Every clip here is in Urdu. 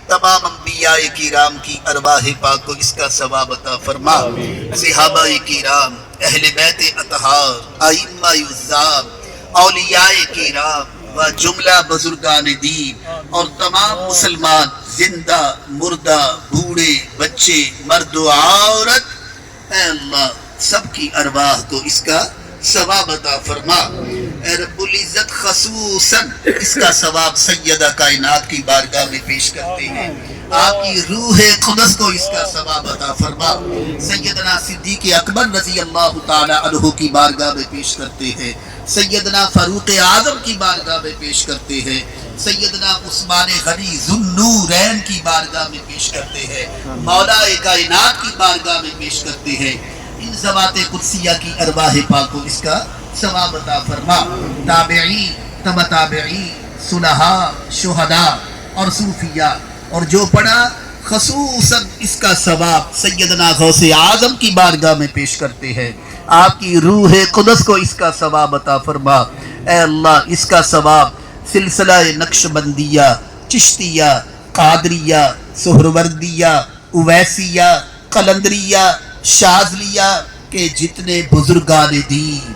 تمام انبیاء کرام کی ارواح پاک کو اس کا ثواب عطا فرما، صحابہ کرام، اہل بیت اطہار، ائمہ اعظام، اولیاء کرام و جملہ بزرگان دین اور تمام مسلمان زندہ مردہ بوڑھے بچے مرد و عورت، اے اللہ سب کی ارواح کو اس کا ثواب عطا فرما۔ اے رب العزت خصوصاً اس کا ثواب سیدہ کائنات کی بارگاہ میں پیش کرتے ہیں، آپ کی روح قدس کو اس کا ثواب عطا فرما۔ سیدنا صدیق اکبر رضی اللہ تعالی عنہ کی بارگاہ میں پیش کرتے ہیں، سیدنا فاروق اعظم کی بارگاہ میں پیش کرتے ہیں، سیدنا عثمان غنی ذو النورین کی بارگاہ میں پیش کرتے ہیں، مولا کائنات کی بارگاہ میں پیش کرتے ہیں۔ ان ذوات قدسیہ کی ارواح پاک کو اس کا ثواب عطا فرما۔ تابعین، تبع تابعین، صلحاء، شہداء اور صوفیاء اور جو پڑھا خصوصاً اس کا ثواب سیدنا غوث اعظم کی بارگاہ میں پیش کرتے ہیں، آپ کی روح قدس کو اس کا ثواب عطا فرما۔ اے اللہ اس کا ثواب سلسلہ نقشبندیہ، چشتیہ، قادریہ، سہروردیہ، اویسیہ، قلندریہ، شاذلیہ کے جتنے بزرگان دین،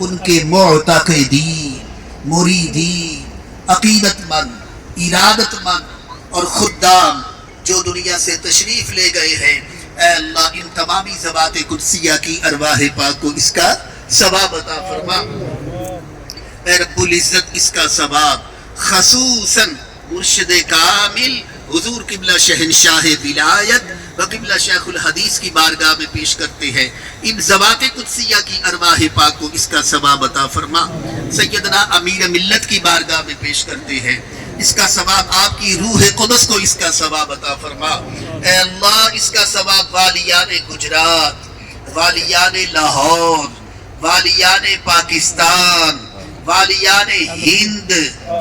ان کے معتقدین، مریدین، عقیدت مند، ارادت مند اور خدام جو دنیا سے تشریف لے گئے ہیں، اے اللہ ان تمامی ذوات قدسیہ کی ارواح پاک کو اس کا ثواب عطا فرما۔ اے رب العزت اس کا ثواب خصوصاً مرشد کامل حضور قبلہ شہنشاہ ولایت و قبلہ شیخ الحدیث کی بارگاہ میں پیش کرتے ہیں، ان ذوات قدسیہ کی ارواح پاک کو اس کا ثواب عطا فرما۔ سیدنا امیر ملت کی بارگاہ میں پیش کرتے ہیں، اس کا ثواب آپ کی روح قدس کو اس کا ثواب عطا فرما۔ اے اللہ اس کا ثواب والیان گجرات، والیان لاہور، والیان پاکستان، والیان ہند،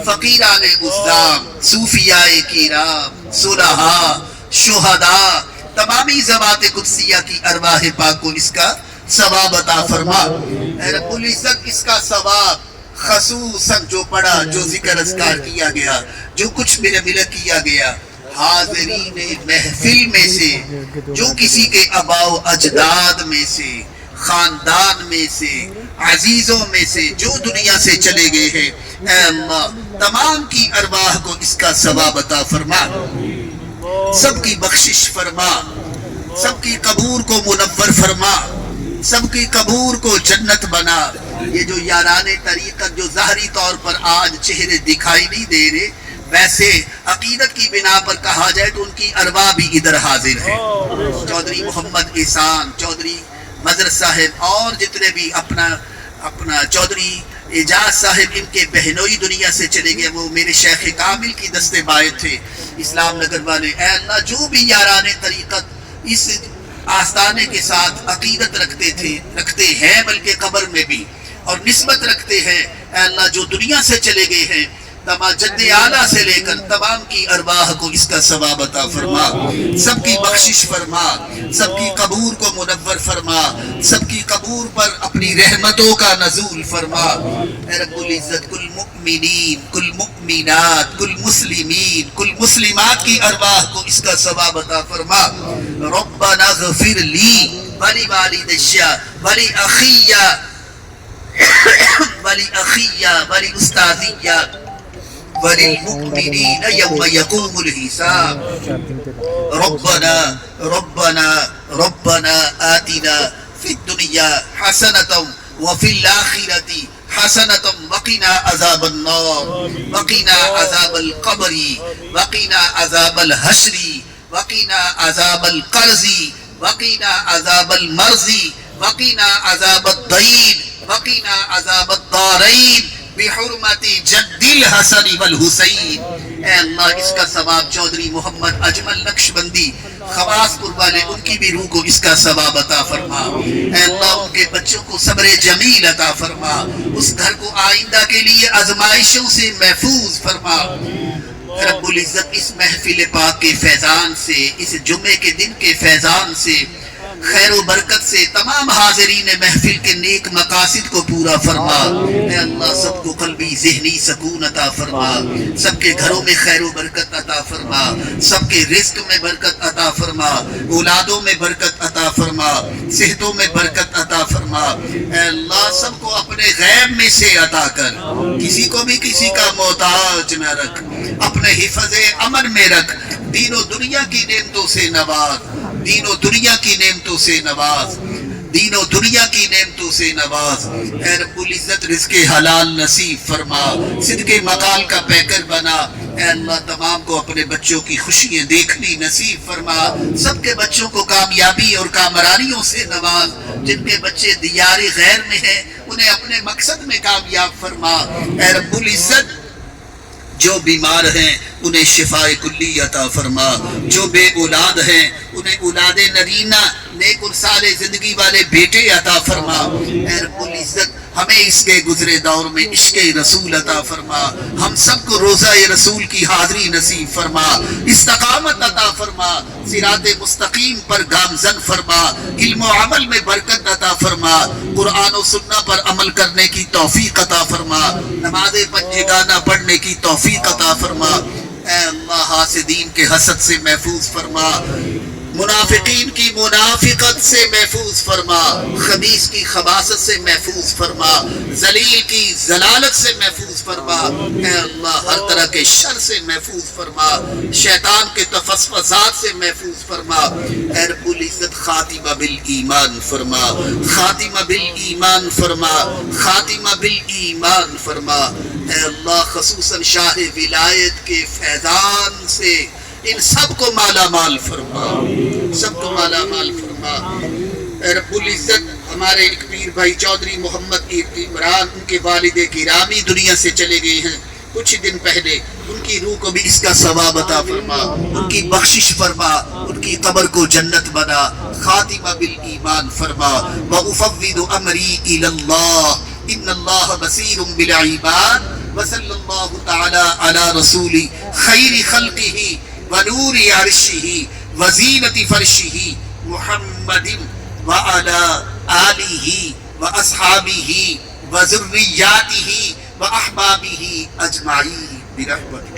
فقیران اسلام، صوفیاء کرام، صلحاء، شہداء، تمامی ذوات قدسیہ کی ارواح پاک کو اس کا ثواب عطا فرما۔ اے رب العزت اس کا ثواب خصوصاً جو پڑھا، جو ذکر اذکار کیا گیا، جو کچھ مل کیا گیا، حاضرین محفل میں سے، جو کسی کے آباء و اجداد میں سے، خاندان میں سے، عزیزوں میں سے جو دنیا سے چلے گئے ہیں، اے اللہ تمام کی ارواح کو اس کا ثواب عطا فرما، سب کی بخشش فرما، سب کی قبور کو منور فرما، سب کی قبور کو جنت بنا۔ یہ جو یاران طریقت جو ظاہری طور پر آج چہرے دکھائی نہیں دے رہے، ویسے عقیدت کی بنا پر کہا جائے تو ان کی ارواح بھی ادھر حاضر ہے۔ چودھری محمد احسان، چودھری مظہر صاحب اور جتنے بھی اپنا چودھری اعجاز صاحب، ان کے بہنوئی دنیا سے چلے گئے، وہ میرے شیخ کامل کی دستے باعث تھے اسلام نگر والے۔ اے اللہ جو بھی یاران طریقت اس آستانے کے ساتھ عقیدت رکھتے ہیں بلکہ قبر میں بھی اور نسبت رکھتے ہیں، اے اللہ جو دنیا سے چلے گئے ہیں، تمام جد اعلیٰ سے لے کر تمام کی ارواح کو اس کا ثواب عطا فرما، سب کی بخشش فرما، سب کی قبور کو منور فرما، سب کی قبور پر اپنی رحمتوں کا نزول فرما۔ اے رب العزت کل مؤمنین، کل مؤمنات، کل مسلمین، کل مسلمات کی ارواح کو اس کا ثواب عطا فرما۔ ربنا اغفر لی ولی والدیّ ولی اخیّ ولی اخیّ ولی استاذیّ وللمؤمنین یوم یقوم الحساب۔ ربنا آتنا فی الدنیا حسنة وفی الآخرة حسنة وقنا عذاب النار وقنا عذاب القبر وقنا عذاب الحشر وقنا عذاب القرض وقنا عذاب المرض وقنا عذاب الدین وقنا عذاب الدارین بحرمت جد الحسن والحسین۔ اے اللہ اس کا ثواب چودھری محمد اجمل نقشبندی خواص پور والے، ان کی بھی روح کو اس کا ثواب عطا فرما۔ اے اللہ ان کے بچوں کو صبر جمیل عطا فرما، اس گھر کو آئندہ کے لیے آزمائشوں سے محفوظ فرما۔ رب العزت اس محفل پاک کے فیضان سے، اس جمعے کے دن کے فیضان سے خیر و برکت سے تمام حاضرین محفل کے نیک مقاصد کو پورا فرما۔ اے اللہ سب کو قلبی ذہنی سکون عطا فرما، سب کے گھروں میں خیر و برکت عطا فرما، سب کے رزق میں برکت عطا فرما، اولادوں میں برکت عطا فرما، صحتوں میں برکت عطا فرما۔ اے اللہ سب کو اپنے غیب میں سے عطا کر، کسی کو بھی کسی کا محتاج نہ رکھ، اپنے حفظ امن میں رکھ، دین و دنیا کی نعمتوں سے نواز، دین و دنیا کی نعمتوں سے نواز، دین و دنیا کی نعمتوں سے نواز۔ اے رب العزت رزق حلال نصیب فرما، صدق مقال کا پیکر بنا۔ اے اللہ تمام کو اپنے بچوں کی خوشیاں دیکھنی نصیب فرما، سب کے بچوں کو کامیابی اور کامرانیوں سے نواز، جن کے بچے دیار غیر میں ہیں انہیں اپنے مقصد میں کامیاب فرما۔ اے رب العزت جو بیمار ہیں انہیں شفاء کلی عطا فرما، جو بے اولاد ہیں انہیں اولاد نرینہ نیک اور صالح زندگی والے بیٹے عطا فرما۔ اے رب العزت ہمیں اس کے گزرے دور میں عشق رسول عطا فرما، ہم سب کو روزہ رسول کی حاضری نصیب فرما، استقامت عطا فرما، صراط مستقیم پر گامزن فرما، علم و عمل میں برکت عطا فرما، قرآن و سنہ پر عمل کرنے کی توفیق عطا فرما، نماز پنجگانہ پڑھنے کی توفیق عطا فرما۔ اے اللہ حاسدین کے حسد سے محفوظ فرما، منافقین کی منافقت سے محفوظ فرما، خبیث کی خباثت سے محفوظ فرما، ذلیل کی ضلالت سے محفوظ فرما۔ اے اللہ ہر طرح کے شر سے محفوظ فرما، شیطان کے تفسفسات سے محفوظ فرما۔ اے رب العزت خاتمہ بالایمان فرما، خاتمہ بالایمان فرما، خاتمہ بالایمان فرما۔ اے اللہ خصوصاً شاہ ولایت کے فیضان سے ان سب کو مالا مال فرما، سب کو مالا مال فرما۔ اے رب العزت ہمارے ایک پیر بھائی چودھری محمد عمران ان کے والد گرامی دنیا سے چلے گئے ہیں کچھ دن پہلے، ان کی روح کو بھی اس کا ثواب عطا فرما، ان کی بخشش فرما، ان کی قبر کو جنت بنا، خاتمہ بالایمان فرما۔ وَأُفَوِّضُ أَمْرِي إِلَى اللَّهِ إِنَّ اللَّهَ بَصِيرٌ بِالْعِبَادِ وَصَلَّى اللَّهُ تَعَالَى عَلَى رَسُولِ خَيْرِ خَلْقِهِ ونور عرشہ وزینت فرشہ محمد وعلى آلہ واصحابہ وذریاتہ واحبابہ اجمعین برحمتہ۔